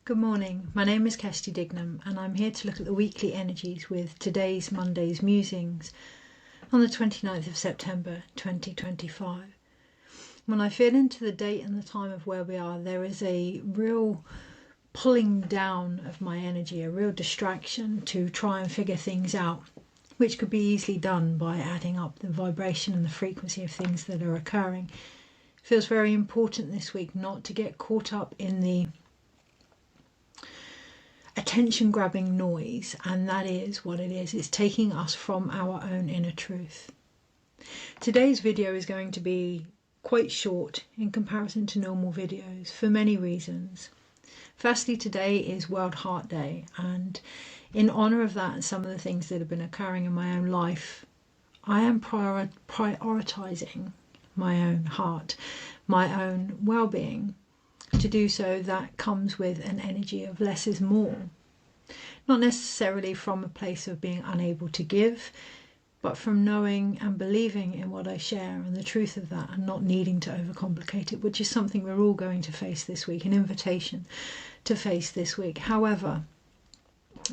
Good morning, my name is Kirsty Dignam and I'm here to look at the weekly energies with today's Monday's Musings on the 29th of September 2025. When I feel into the date and the time of where we are, there is a real pulling down of my energy, a real distraction to try and figure things out, which could be easily done by adding up the vibration and the frequency of things that are occurring. It feels very important this week not to get caught up in the attention grabbing noise, and that is what it is. It's taking us from our own inner truth. Today's video is going to be quite short in comparison to normal videos for many reasons. Firstly, today is World Heart Day, and in honour of that and some of the things that have been occurring in my own life, I am prioritising my own heart, my own well-being. To do so, that comes with an energy of less is more. Not necessarily from a place of being unable to give, but from knowing and believing in what I share and the truth of that, and not needing to overcomplicate it, which is something we're all going to face this week, an invitation to face this week. However,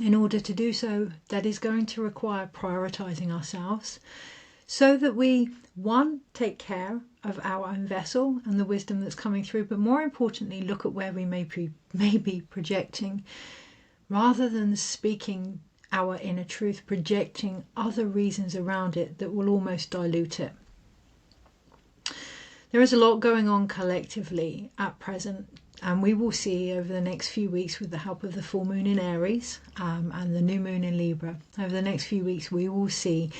in order to do so, that is going to require prioritising ourselves so that we, one, take care of our own vessel and the wisdom that's coming through, but more importantly, look at where we may be projecting, rather than speaking our inner truth, projecting other reasons around it that will almost dilute it. There is a lot going on collectively at present, and we will see over the next few weeks, with the help of the full moon in Aries and the new moon in Libra, over the next few weeks we will see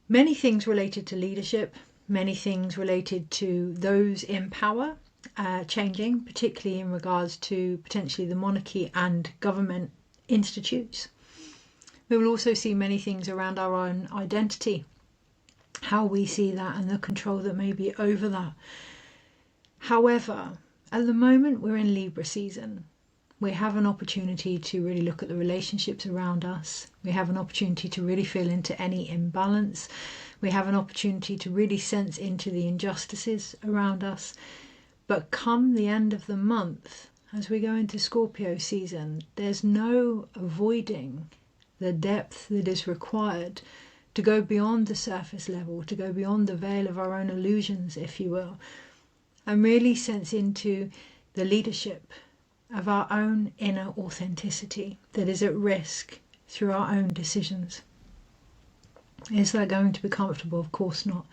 many things related to leadership, many things related to those in power changing, particularly in regards to potentially the monarchy and government institutes. We will also see many things around our own identity, how we see that and the control that may be over that. However, at the moment we're in Libra season. We have an opportunity to really look at the relationships around us. We have an opportunity to really feel into any imbalance. We have an opportunity to really sense into the injustices around us. But come the end of the month, as we go into Scorpio season, there's no avoiding the depth that is required to go beyond the surface level, to go beyond the veil of our own illusions, if you will, and really sense into the leadership of our own inner authenticity that is at risk through our own decisions. Is that going to be comfortable? Of course not.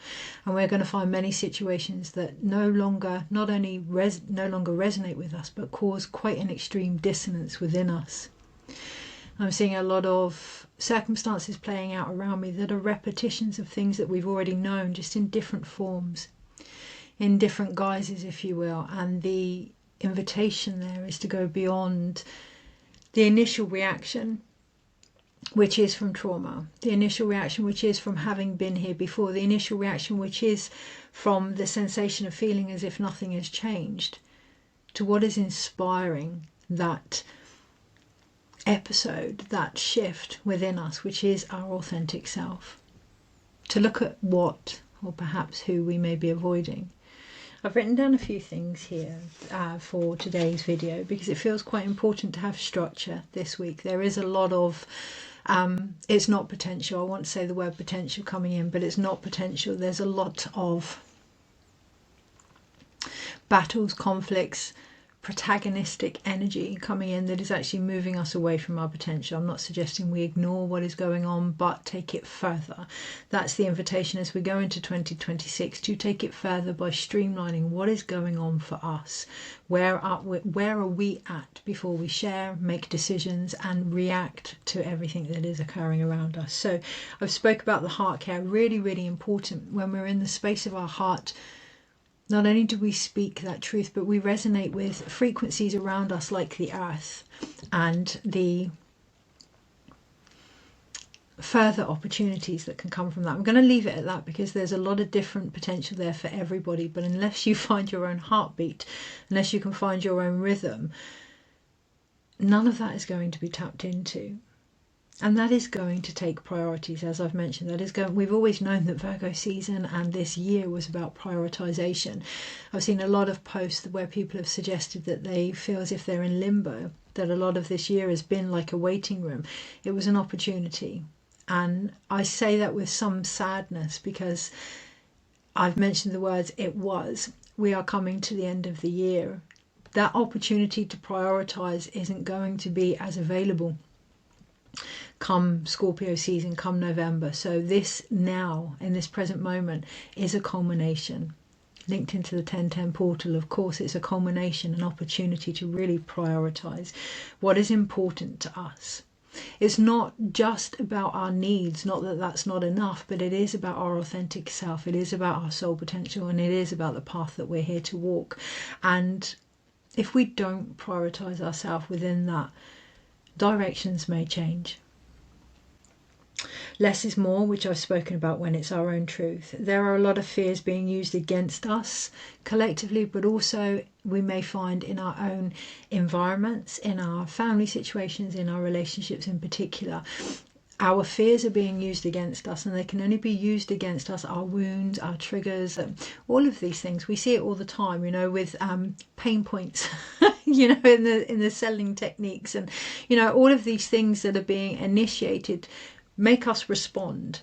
And we're going to find many situations that no longer resonate with us, but cause quite an extreme dissonance within us. I'm seeing a lot of circumstances playing out around me that are repetitions of things that we've already known, just in different forms, in different guises, if you will. And the invitation there is to go beyond the initial reaction, which is from trauma, the initial reaction which is from having been here before, the initial reaction which is from the sensation of feeling as if nothing has changed, to what is inspiring that episode, that shift within us, which is our authentic self. To look at what, or perhaps who, we may be avoiding. I've written down a few things here for today's video because it feels quite important to have structure this week. There is a lot of, it's not potential, I want to say the word potential coming in, but it's not potential. There's a lot of battles, conflicts, protagonistic energy coming in that is actually moving us away from our potential. I'm not suggesting we ignore what is going on, but take it further. That's the invitation as we go into 2026, to take it further by streamlining what is going on for us. Where are we at before we share, make decisions and react to everything that is occurring around us. So I've spoke about the heart care, really, really important. When we're in the space of our heart, not only do we speak that truth, but we resonate with frequencies around us like the earth, and the further opportunities that can come from that. I'm going to leave it at that because there's a lot of different potential there for everybody, but unless you find your own heartbeat, unless you can find your own rhythm, none of that is going to be tapped into. And that is going to take priorities, as I've mentioned. We've always known that Virgo season and this year was about prioritization. I've seen a lot of posts where people have suggested that they feel as if they're in limbo, that a lot of this year has been like a waiting room. It was an opportunity. And I say that with some sadness because I've mentioned the words "it was." We are coming to the end of the year. That opportunity to prioritize isn't going to be as available come Scorpio season, come November. So this now, in this present moment, is a culmination. Linked into the 1010 portal, of course, it's a culmination, an opportunity to really prioritize what is important to us. It's not just about our needs, not that that's not enough, but it is about our authentic self. It is about our soul potential, and it is about the path that we're here to walk. And if we don't prioritize ourselves within that, directions may change. Less is more, which I've spoken about when it's our own truth. There are a lot of fears being used against us collectively, but also we may find in our own environments, in our family situations, in our relationships in particular, our fears are being used against us, and they can only be used against us, our wounds, our triggers, all of these things. We see it all the time, with pain points, in the selling techniques, and, all of these things that are being initiated make us respond,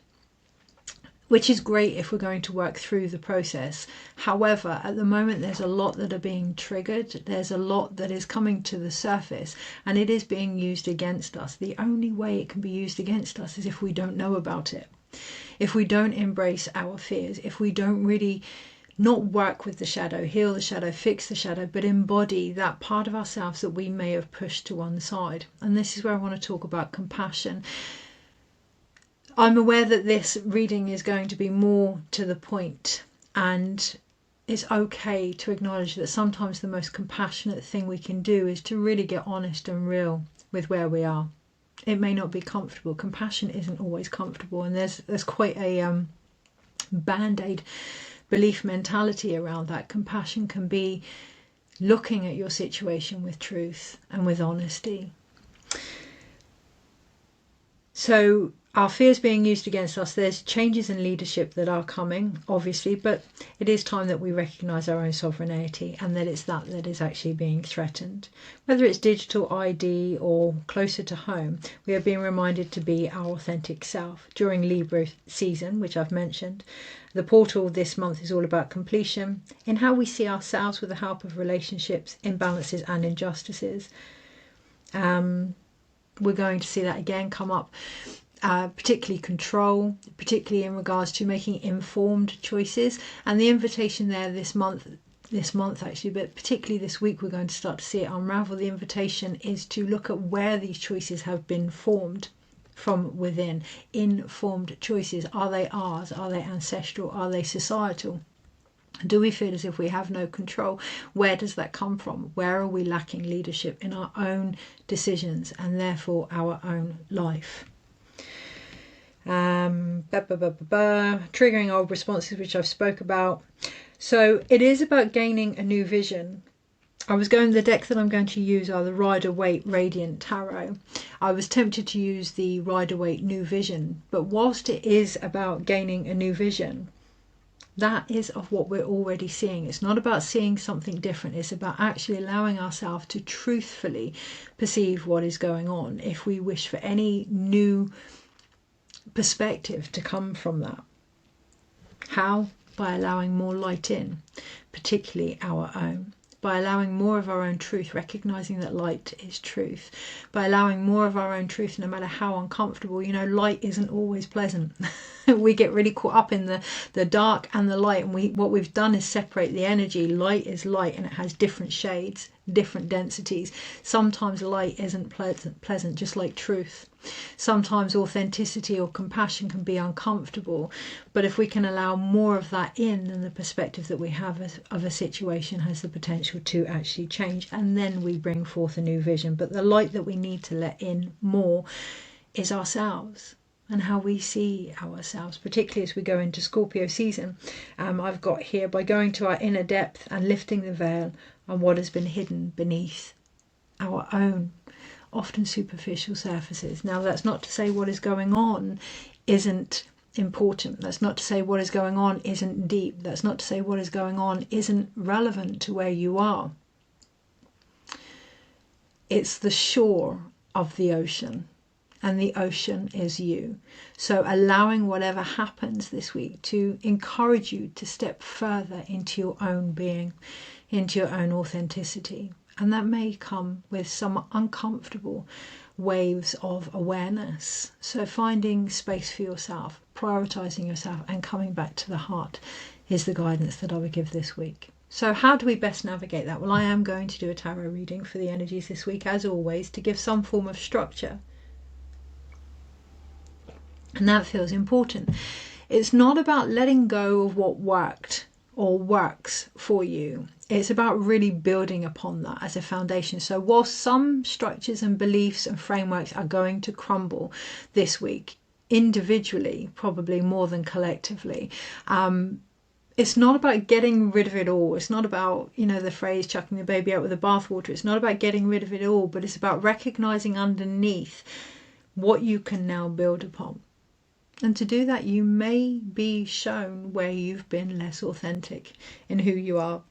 which is great if we're going to work through the process. However, at the moment, there's a lot that are being triggered. There's a lot that is coming to the surface, and it is being used against us. The only way it can be used against us is if we don't know about it, if we don't embrace our fears, if we don't really not work with the shadow, heal the shadow, fix the shadow, but embody that part of ourselves that we may have pushed to one side. And this is where I want to talk about compassion. I'm aware that this reading is going to be more to the point, and it's okay to acknowledge that sometimes the most compassionate thing we can do is to really get honest and real with where we are. It may not be comfortable. Compassion isn't always comfortable, and there's quite a band-aid belief mentality around that. Compassion can be looking at your situation with truth and with honesty. So our fears being used against us, there's changes in leadership that are coming, obviously, but it is time that we recognise our own sovereignty, and that it's that is actually being threatened. Whether it's digital ID or closer to home, we are being reminded to be our authentic self during Libra season, which I've mentioned. The portal this month is all about completion, in how we see ourselves with the help of relationships, imbalances and injustices. We're going to see that again come up. Particularly control, particularly in regards to making informed choices, and the invitation there this month actually, but particularly this week, we're going to start to see it unravel. The invitation is to look at where these choices have been formed from within. Informed choices, are they ours? Are they ancestral? Are they societal? Do we feel as if we have no control? Where does that come from? Where are we lacking leadership in our own decisions and therefore our own life? Triggering old responses, which I've spoke about. So it is about gaining a new vision. The deck that I'm going to use are the Rider-Waite Radiant Tarot. I was tempted to use the Rider-Waite New Vision, but whilst it is about gaining a new vision, that is of what we're already seeing. It's not about seeing something different. It's about actually allowing ourselves to truthfully perceive what is going on, if we wish for any new perspective to come from that. How? By allowing more light in, particularly our own. By allowing more of our own truth, recognizing that light is truth. By allowing more of our own truth, no matter how uncomfortable. Light isn't always pleasant. We get really caught up in the dark and the light, and what we've done is separate the energy. Light is light, and it has different shades, different densities. Sometimes light isn't pleasant, just like truth. Sometimes authenticity or compassion can be uncomfortable, but if we can allow more of that in, then the perspective that we have of a situation has the potential to actually change, and then we bring forth a new vision. But the light that we need to let in more is ourselves and how we see ourselves, particularly as we go into Scorpio season. I've got here, by going to our inner depth and lifting the veil on what has been hidden beneath our own often superficial surfaces. Now, that's not to say what is going on isn't important. That's not to say what is going on isn't deep. That's not to say what is going on isn't relevant to where you are. It's the shore of the ocean, and the ocean is you. So allowing whatever happens this week to encourage you to step further into your own being, into your own authenticity. And that may come with some uncomfortable waves of awareness. So finding space for yourself, prioritizing yourself, and coming back to the heart is the guidance that I would give this week. So how do we best navigate that? Well, I am going to do a tarot reading for the energies this week, as always, to give some form of structure. And that feels important. It's not about letting go of what worked or works for you. It's about really building upon that as a foundation. So while some structures and beliefs and frameworks are going to crumble this week, individually, probably more than collectively, it's not about getting rid of it all. It's not about, the phrase chucking the baby out with the bathwater. It's not about getting rid of it all, but it's about recognizing underneath what you can now build upon. And to do that, you may be shown where you've been less authentic in who you are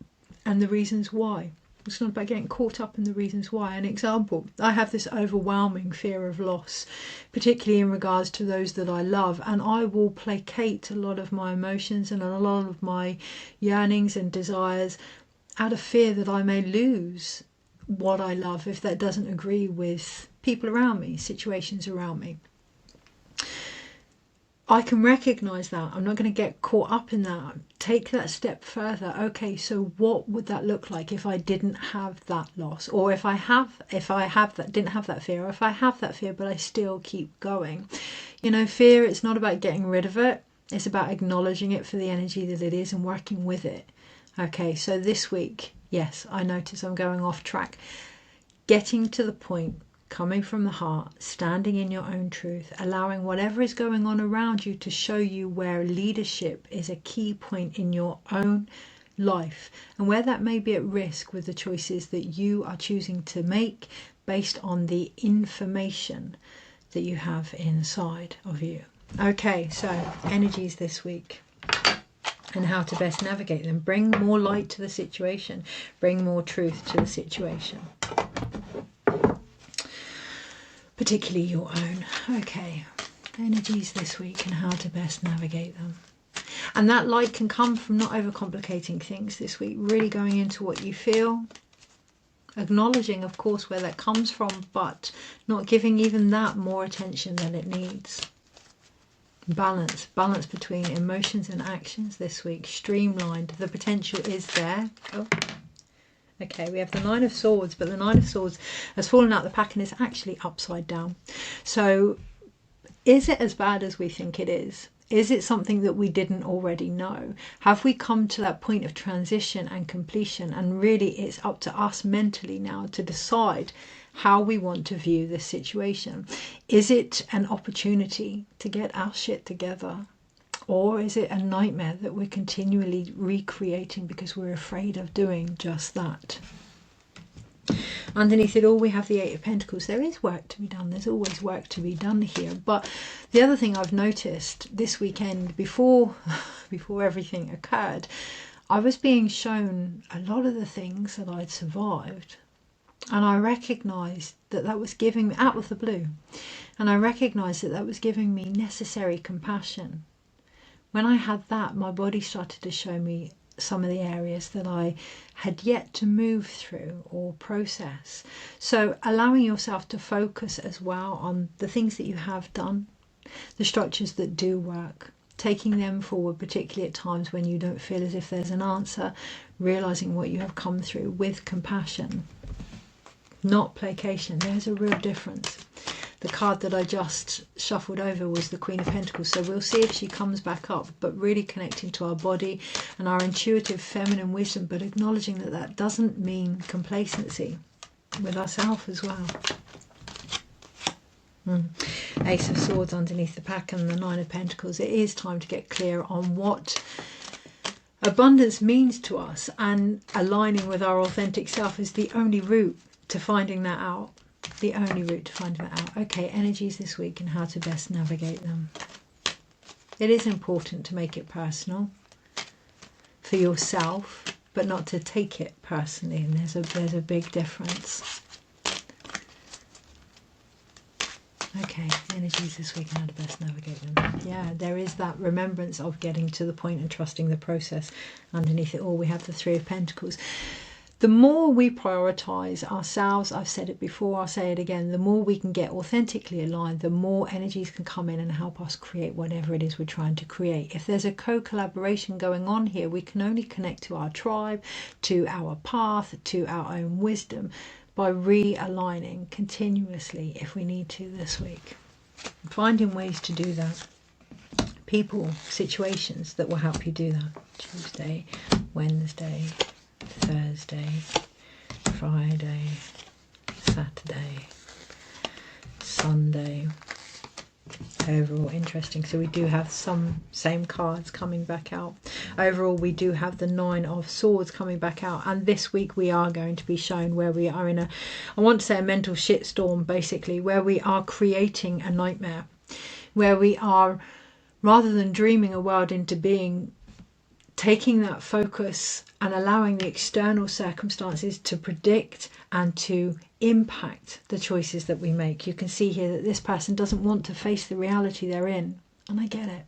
and the reasons why. It's not about getting caught up in the reasons why. An example, I have this overwhelming fear of loss, particularly in regards to those that I love, and I will placate a lot of my emotions and a lot of my yearnings and desires out of fear that I may lose what I love if that doesn't agree with people around me, situations around me. I can recognize that. I'm not going to get caught up in that. Take that step further. Okay, so what would that look like if I didn't have that loss? Or if I didn't have that fear, or if I have that fear but I still keep going. Fear, it's not about getting rid of it. It's about acknowledging it for the energy that it is and working with it. Okay, so this week, yes, I notice I'm going off track. Getting to the point, coming from the heart, standing in your own truth, allowing whatever is going on around you to show you where leadership is a key point in your own life and where that may be at risk with the choices that you are choosing to make based on the information that you have inside of you. Okay, so energies this week and how to best navigate them. Bring more light to the situation. Bring more truth to the situation. Particularly your own. Okay, energies this week and how to best navigate them. And that light can come from not overcomplicating things this week, really going into what you feel, acknowledging, of course, where that comes from, but not giving even that more attention than it needs. Balance between emotions and actions this week, streamlined. The potential is there. Okay, we have the Nine of Swords, but the Nine of Swords has fallen out the pack and is actually upside down. So is it as bad as we think it is? Is it something that we didn't already know? Have we come to that point of transition and completion? And really it's up to us mentally now to decide how we want to view this situation. Is it an opportunity to get our shit together? Or is it a nightmare that we're continually recreating because we're afraid of doing just that? Underneath it all, we have the Eight of Pentacles. There is work to be done. There's always work to be done here. But the other thing I've noticed this weekend, before everything occurred, I was being shown a lot of the things that I'd survived. And I recognised that was giving me, out of the blue, and I recognised that was giving me necessary compassion. When I had that, my body started to show me some of the areas that I had yet to move through or process. So allowing yourself to focus as well on the things that you have done, the structures that do work, taking them forward, particularly at times when you don't feel as if there's an answer, realising what you have come through with compassion, not placation. There's a real difference. The card that I just shuffled over was the Queen of Pentacles, so we'll see if she comes back up, but really connecting to our body and our intuitive feminine wisdom, but acknowledging that doesn't mean complacency with ourselves as well. Ace of Swords underneath the pack and the Nine of Pentacles. It is time to get clear on what abundance means to us, and aligning with our authentic self is the only route to finding that out. The only route to finding that out. Okay, energies this week and how to best navigate them. It is important to make it personal for yourself, but not to take it personally, and there's a big difference. Okay, energies this week and how to best navigate them. Yeah, there is that remembrance of getting to the point and trusting the process. Underneath it all, we have the Three of Pentacles. The more we prioritise ourselves, I've said it before, I'll say it again, the more we can get authentically aligned, the more energies can come in and help us create whatever it is we're trying to create. If there's a co-collaboration going on here, we can only connect to our tribe, to our path, to our own wisdom, by realigning continuously if we need to this week. Finding ways to do that. People, situations that will help you do that. Tuesday, Wednesday, Thursday, Friday, Saturday, Sunday. Overall, interesting. So we do have some same cards coming back out. Overall, we do have the Nine of Swords coming back out. And this week we are going to be shown where we are in a, I want to say a mental shitstorm, basically, where we are creating a nightmare. Where we are, rather than dreaming a world into being, taking that focus and allowing the external circumstances to predict and to impact the choices that we make. You can see here that this person doesn't want to face the reality they're in. And I get it.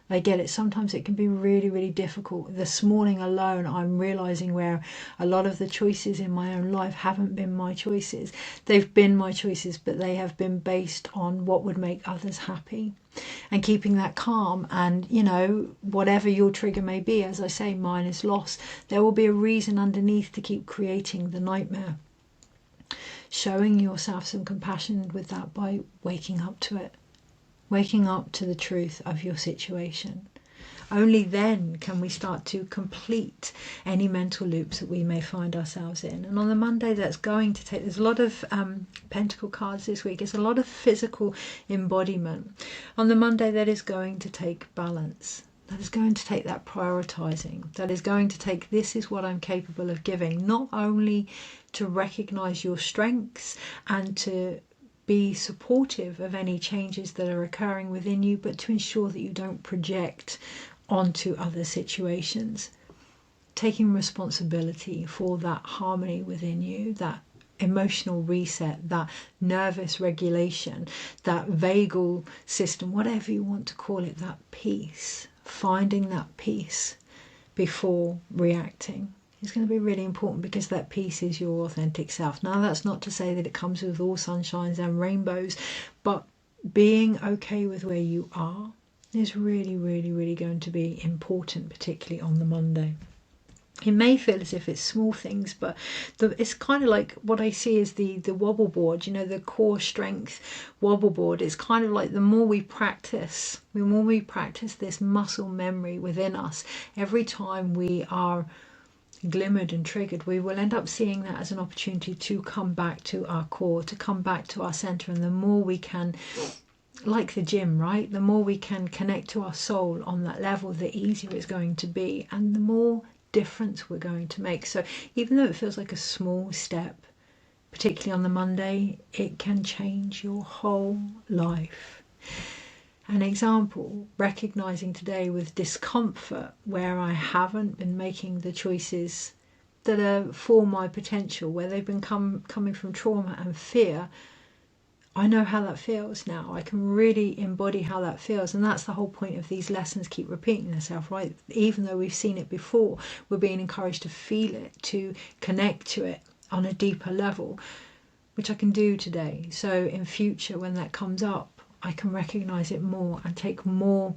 I get it. Sometimes it can be really, really difficult. This morning alone, I'm realizing where a lot of the choices in my own life haven't been my choices. They've been my choices, but they have been based on what would make others happy. And keeping that calm, and you know, whatever your trigger may be, as I say, mine is loss. There will be a reason underneath to keep creating the nightmare. Showing yourself some compassion with that by waking up to it. Waking up to the truth of your situation. Only then can we start to complete any mental loops that we may find ourselves in. And on the Monday, that's going to take, there's a lot of pentacle cards this week. It's a lot of physical embodiment. On the Monday, that is going to take balance. That is going to take that prioritizing. That is going to take, this is what I'm capable of giving. Not only to recognize your strengths and to be supportive of any changes that are occurring within you, but to ensure that you don't project onto other situations. Taking responsibility for that harmony within you, that emotional reset, that nervous regulation, that vagal system, whatever you want to call it, that peace. Finding that peace before reacting is going to be really important, because that peace is your authentic self. Now, that's not to say that it comes with all sunshines and rainbows, but being okay with where you are is really, really, really going to be important, particularly on the Monday. It may feel as if it's small things, but it's kind of like what I see as the wobble board, you know, the core strength wobble board. It's kind of like the more we practice this muscle memory within us, every time we are glimmered and triggered, we will end up seeing that as an opportunity to come back to our core, to come back to our center. And the more we can, like the gym, right? The more we can connect to our soul on that level, the easier it's going to be, and the more difference we're going to make. So even though it feels like a small step, particularly on the Monday, it can change your whole life. An example, recognizing today with discomfort where I haven't been making the choices that are for my potential, where they've been coming from trauma and fear. I know how that feels now. I can really embody how that feels. And that's the whole point of these lessons, keep repeating themselves, right? Even though we've seen it before, we're being encouraged to feel it, to connect to it on a deeper level, which I can do today. So in future, when that comes up, I can recognize it more and take more,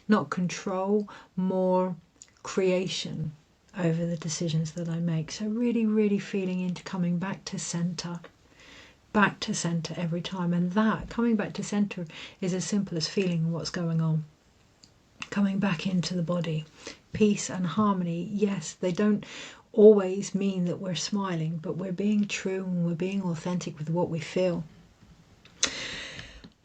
not control, more creation over the decisions that I make. So really, really feeling into coming back to center every time. And that coming back to center is as simple as feeling what's going on. Coming back into the body. Peace and harmony, yes, they don't always mean that we're smiling, but we're being true and we're being authentic with what we feel.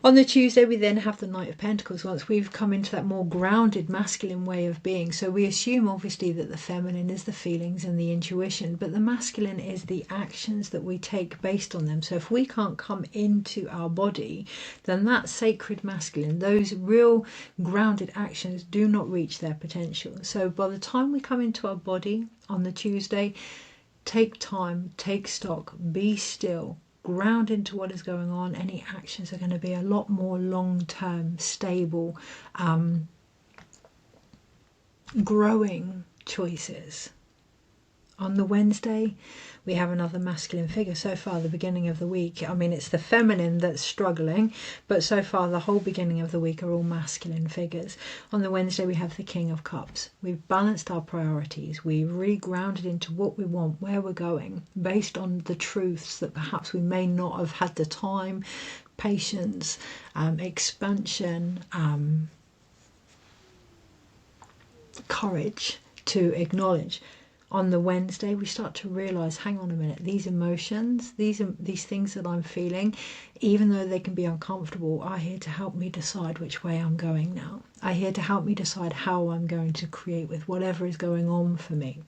On the Tuesday, we then have the Knight of Pentacles, once we've come into that more grounded masculine way of being. So we assume, obviously, that the feminine is the feelings and the intuition, but the masculine is the actions that we take based on them. So if we can't come into our body, then that sacred masculine, those real grounded actions, do not reach their potential. So by the time we come into our body on the Tuesday, take time, take stock, be still, ground into what is going on. Any actions are going to be a lot more long-term, stable, growing choices. On the Wednesday, we have another masculine figure. So far, the beginning of the week, I mean, it's the feminine that's struggling, but so far the whole beginning of the week are all masculine figures. On the Wednesday, we have the King of Cups. We've balanced our priorities. We've really grounded into what we want, where we're going, based on the truths that perhaps we may not have had the time, patience, expansion, courage to acknowledge. On the Wednesday, we start to realize, hang on a minute, these emotions, these things that I'm feeling, even though they can be uncomfortable, are here to help me decide which way I'm going now. Are here to help me decide how I'm going to create with whatever is going on for me.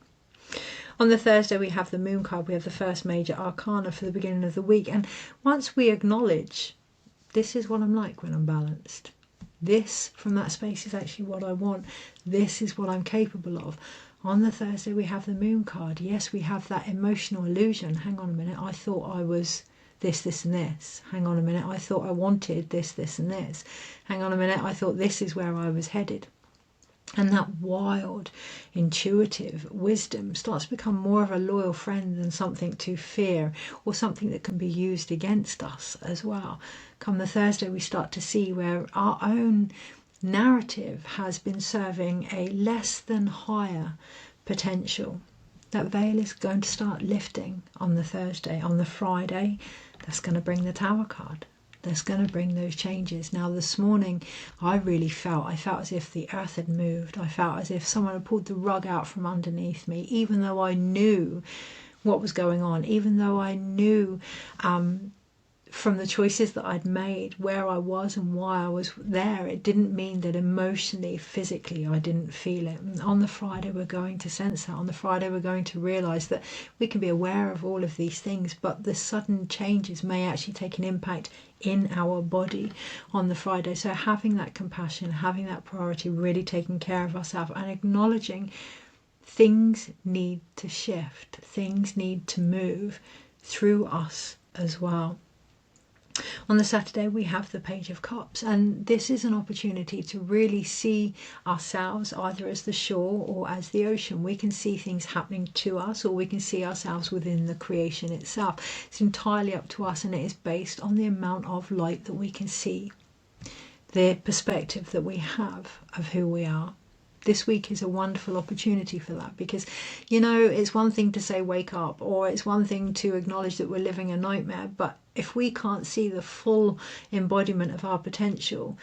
On the Thursday, we have the Moon card. We have the first major arcana for the beginning of the week. And once we acknowledge, this is what I'm like when I'm balanced. This, from that space, is actually what I want. This is what I'm capable of. On the Thursday, we have the Moon card. Yes, we have that emotional illusion. Hang on a minute, I thought I was this, this and this. Hang on a minute, I thought I wanted this, this and this. Hang on a minute, I thought this is where I was headed. And that wild, intuitive wisdom starts to become more of a loyal friend than something to fear or something that can be used against us as well. Come the Thursday, we start to see where our own narrative has been serving a less than higher potential. That veil is going to start lifting on the Thursday. On the Friday, that's going to bring the Tower card. That's going to bring those changes. Now this morning, I felt as if the earth had moved. I felt as if someone had pulled the rug out from underneath me, even though I knew what was going on, even though I knew from the choices that I'd made, where I was and why I was there. It didn't mean that emotionally, physically, I didn't feel it. And on the Friday, we're going to sense that. On the Friday, we're going to realise that we can be aware of all of these things, but the sudden changes may actually take an impact in our body on the Friday. So having that compassion, having that priority, really taking care of ourselves and acknowledging things need to shift, things need to move through us as well. On the Saturday, we have the Page of Cups, and this is an opportunity to really see ourselves either as the shore or as the ocean. We can see things happening to us, or we can see ourselves within the creation itself. It's entirely up to us, and it is based on the amount of light that we can see, the perspective that we have of who we are. This week is a wonderful opportunity for that, because, you know, it's one thing to say wake up, or it's one thing to acknowledge that we're living a nightmare, but if we can't see the full embodiment of our potential,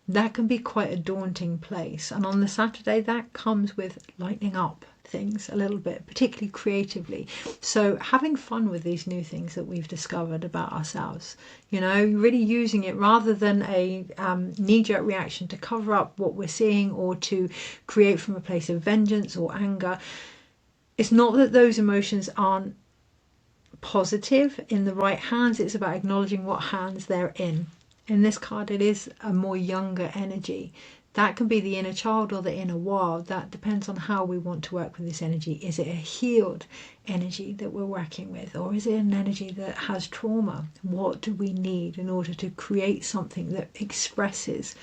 that can be quite a daunting place. And on the Saturday, that comes with lightening up things a little bit, particularly creatively. So having fun with these new things that we've discovered about ourselves, you know, really using it rather than a knee-jerk reaction to cover up what we're seeing or to create from a place of vengeance or anger. It's not that those emotions aren't positive in the right hands, it's about acknowledging what hands they're in. In this card, it is a more younger energy. That can be the inner child or the inner wild. That depends on how we want to work with this energy. Is it a healed energy that we're working with, or is it an energy that has trauma? What do we need in order to create something that expresses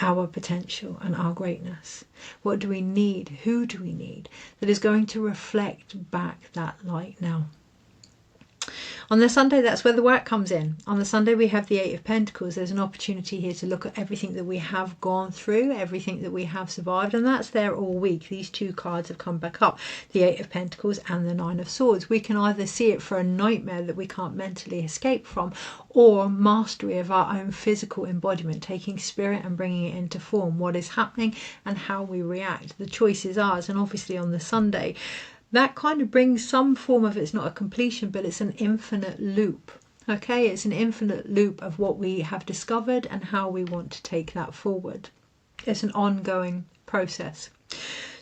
our potential and our greatness? What do we need? Who do we need that is going to reflect back that light now? On the Sunday, that's where the work comes in. On the Sunday, we have the Eight of Pentacles. There's an opportunity here to look at everything that we have gone through, everything that we have survived, and that's there all week. These two cards have come back up, the Eight of Pentacles and the Nine of Swords. We can either see it for a nightmare that we can't mentally escape from, or mastery of our own physical embodiment, taking spirit and bringing it into form. What is happening and how we react. The choice is ours. And obviously on the Sunday, that kind of brings some form of, it's not a completion, but it's an infinite loop Okay, it's an infinite loop of what we have discovered and how we want to take that forward. It's an ongoing process.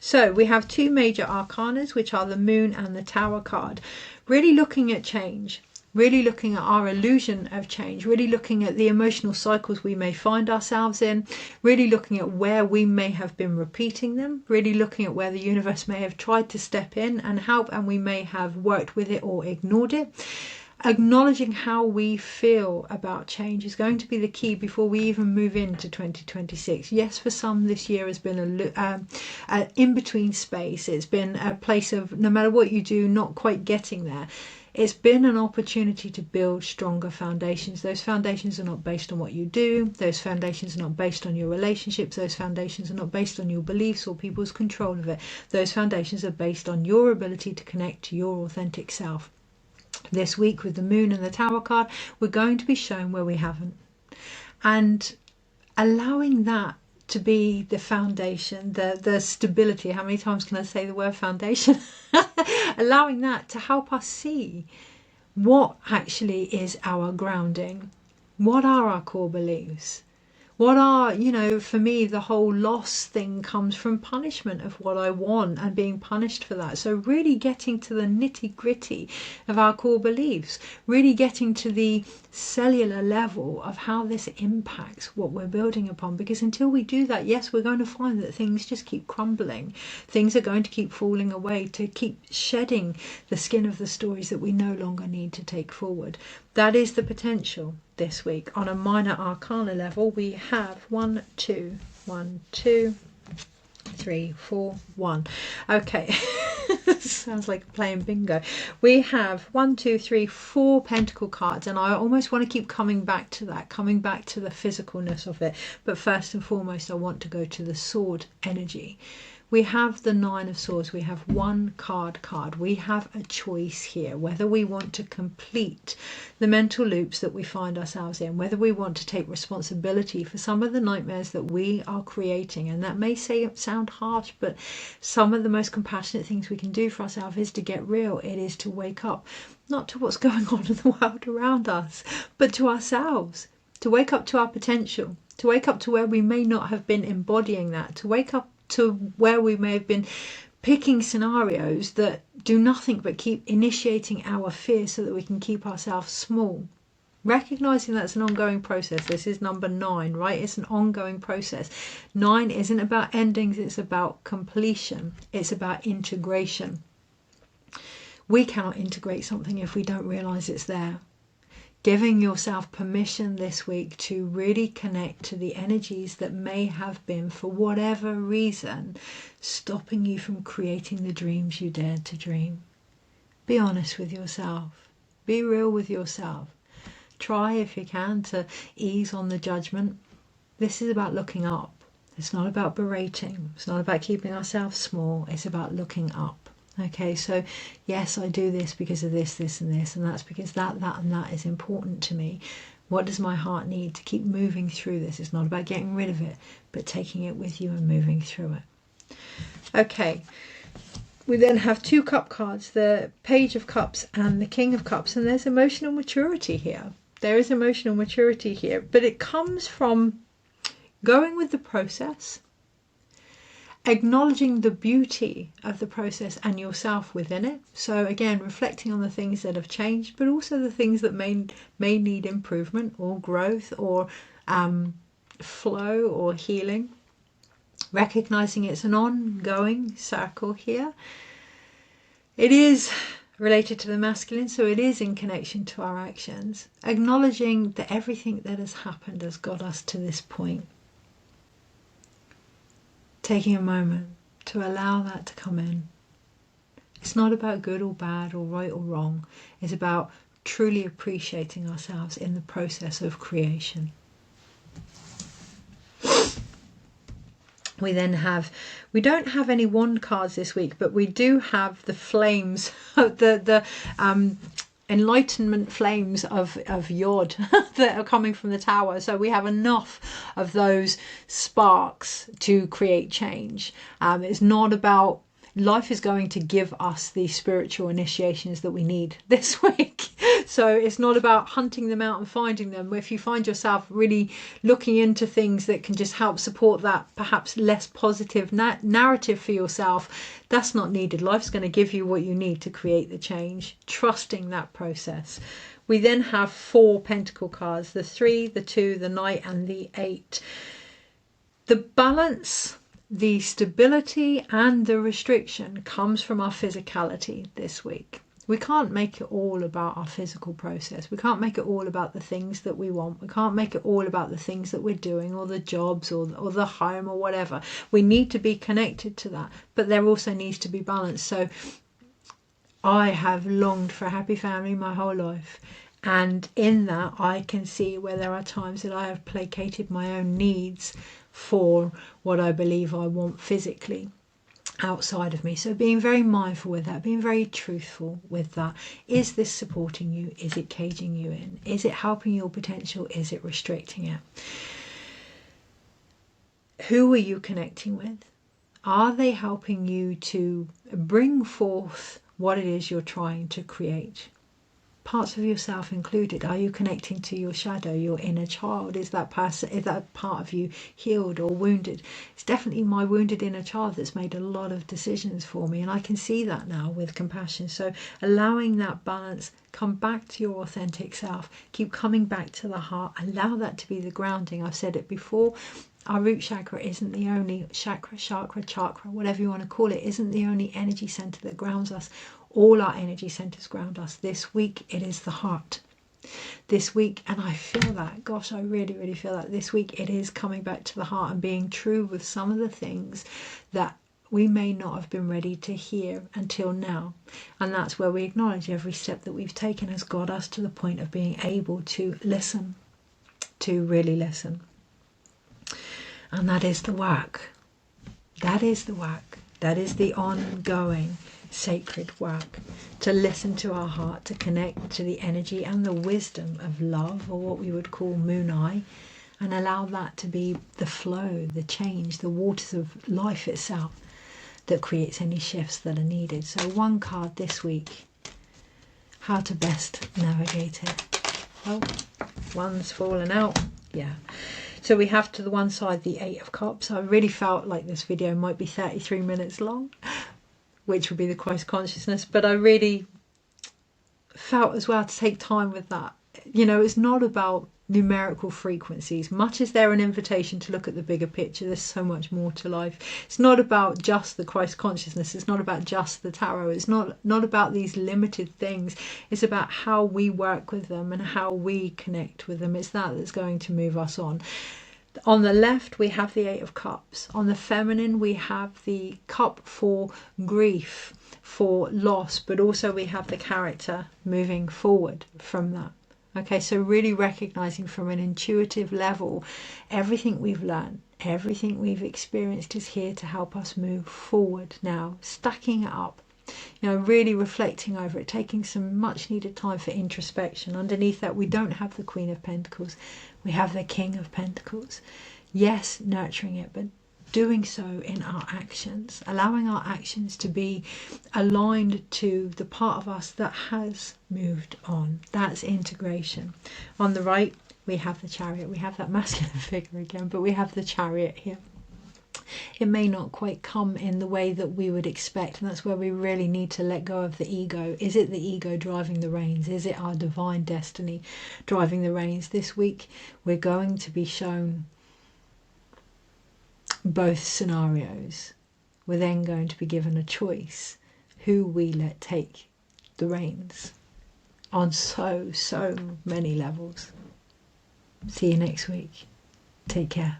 So we have two major arcanas, which are the Moon and the Tower card, really looking at change, really looking at our illusion of change, really looking at the emotional cycles we may find ourselves in, really looking at where we may have been repeating them, really looking at where the universe may have tried to step in and help and we may have worked with it or ignored it. Acknowledging how we feel about change is going to be the key before we even move into 2026. Yes, for some this year has been an in-between space. It's been a place of, no matter what you do, not quite getting there. It's been an opportunity to build stronger foundations. Those foundations are not based on what you do. Those foundations are not based on your relationships. Those foundations are not based on your beliefs or people's control of it. Those foundations are based on your ability to connect to your authentic self. This week with the Moon and the Tower card, we're going to be shown where we haven't. And allowing that to be the foundation, the stability. How many times can I say the word foundation? Allowing that to help us see what actually is our grounding. What are our core beliefs? What are, for me, the whole loss thing comes from punishment of what I want and being punished for that. So really getting to the nitty gritty of our core beliefs, really getting to the cellular level of how this impacts what we're building upon. Because until we do that, yes, we're going to find that things just keep crumbling. Things are going to keep falling away, to keep shedding the skin of the stories that we no longer need to take forward. That is the potential this week. On a minor arcana level, we have 1, 2, 1, 2, 3, 4, 1. Okay. Sounds like playing bingo. We have 1, 2, 3, 4 pentacle cards, and I almost want to keep coming back to that, coming back to the physicalness of it. But first and foremost, I want to go to the sword energy. We have the 9 of Swords. We have one card. We have a choice here, whether we want to complete the mental loops that we find ourselves in, whether we want to take responsibility for some of the nightmares that we are creating. And that may sound harsh, but some of the most compassionate things we can do for ourselves is to get real. It is to wake up, not to what's going on in the world around us, but to ourselves, to wake up to our potential, to wake up to where we may not have been embodying that, to wake up to where we may have been picking scenarios that do nothing but keep initiating our fear so that we can keep ourselves small. Recognizing that's an ongoing process. This is number 9, right? It's an ongoing process. 9 isn't about endings, it's about completion. It's about integration. We cannot integrate something if we don't realize it's there. Giving yourself permission this week to really connect to the energies that may have been, for whatever reason, stopping you from creating the dreams you dared to dream. Be honest with yourself. Be real with yourself. Try, if you can, to ease on the judgment. This is about looking up. It's not about berating. It's not about keeping ourselves small. It's about looking up. Okay, so yes, I do this because of this, this and this, and that's because that and that is important to me. What does my heart need to keep moving through this? It's not about getting rid of it, but taking it with you and moving through it. Okay, we then have 2 cup cards, the Page of Cups and the King of Cups, and there's emotional maturity here. There is emotional maturity here, but it comes from going with the process, acknowledging the beauty of the process and yourself within it. So again, reflecting on the things that have changed, but also the things that may need improvement or growth or flow or healing. Recognizing it's an ongoing circle here. It is related to the masculine, so it is in connection to our actions. Acknowledging that everything that has happened has got us to this point. Taking a moment to allow that to come in. It's not about good or bad or right or wrong. It's about truly appreciating ourselves in the process of creation. We don't have any wand cards this week, but we do have the flames, the enlightenment flames of Yod that are coming from the tower. So we have enough of those sparks to create change. It's not about, life is going to give us the spiritual initiations that we need this week. So it's not about hunting them out and finding them. If you find yourself really looking into things that can just help support that perhaps less positive narrative for yourself, that's not needed. Life's going to give you what you need to create the change, trusting that process. We then have 4 pentacle cards, the 3, the 2, the Knight and the 8. The balance, the stability and the restriction comes from our physicality this week. We can't make it all about our physical process. We can't make it all about the things that we want. We can't make it all about the things that we're doing or the jobs or the home or whatever. We need to be connected to that, but there also needs to be balance. So I have longed for a happy family my whole life. And in that, I can see where there are times that I have placated my own needs for what I believe I want physically outside of me. So being very mindful with that, being very truthful with that. Is this supporting you? Is it caging you in? Is it helping your potential? Is it restricting it? Who are you connecting with? Are they helping you to bring forth what it is you're trying to create? Parts of yourself included. Are you connecting to your shadow, your inner child? Is that part of you healed or wounded? It's definitely my wounded inner child that's made a lot of decisions for me, and I can see that now with compassion. So allowing that balance, come back to your authentic self, keep coming back to the heart, allow that to be the grounding. I've said it before, our root chakra isn't the only chakra, whatever you want to call it, isn't the only energy center that grounds us. All our energy centers ground us. This week, it is the heart. This week, and I feel that, gosh, I really, really feel that. This week, it is coming back to the heart and being true with some of the things that we may not have been ready to hear until now. And that's where we acknowledge every step that we've taken has got us to the point of being able to listen, to really listen. And that is the work. That is the work. That is the ongoing sacred work, to listen to our heart, to connect to the energy and the wisdom of love, or what we would call moon eye, and allow that to be the flow, the change, the waters of life itself that creates any shifts that are needed. So one card this week, how to best navigate it. Oh, one's fallen out. Yeah. So we have to the one side the 8 of Cups. I really felt like this video might be 33 minutes long, which would be the Christ consciousness, but I really felt as well to take time with that. You know, it's not about numerical frequencies. Much as they're an invitation to look at the bigger picture, there's so much more to life. It's not about just the Christ consciousness. It's not about just the tarot. It's not about these limited things. It's about how we work with them and how we connect with them. It's that that's going to move us on. On the left, we have the 8 of Cups. On the feminine, we have the cup for grief, for loss, but also we have the character moving forward from that. Okay, so really recognizing from an intuitive level, everything we've learned, everything we've experienced is here to help us move forward now, stacking it up. You know, really reflecting over it, taking some much needed time for introspection. Underneath that, we don't have the Queen of Pentacles, we have the King of Pentacles. Yes, nurturing it, but doing so in our actions, allowing our actions to be aligned to the part of us that has moved on. That's integration. On the right, we have the Chariot. We have that masculine figure again, but we have the Chariot here. It may not quite come in the way that we would expect, and that's where we really need to let go of the ego. Is it the ego driving the reins? Is it our divine destiny driving the reins? This week we're going to be shown both scenarios. We're then going to be given a choice who we let take the reins on so many levels. See you next week. Take care.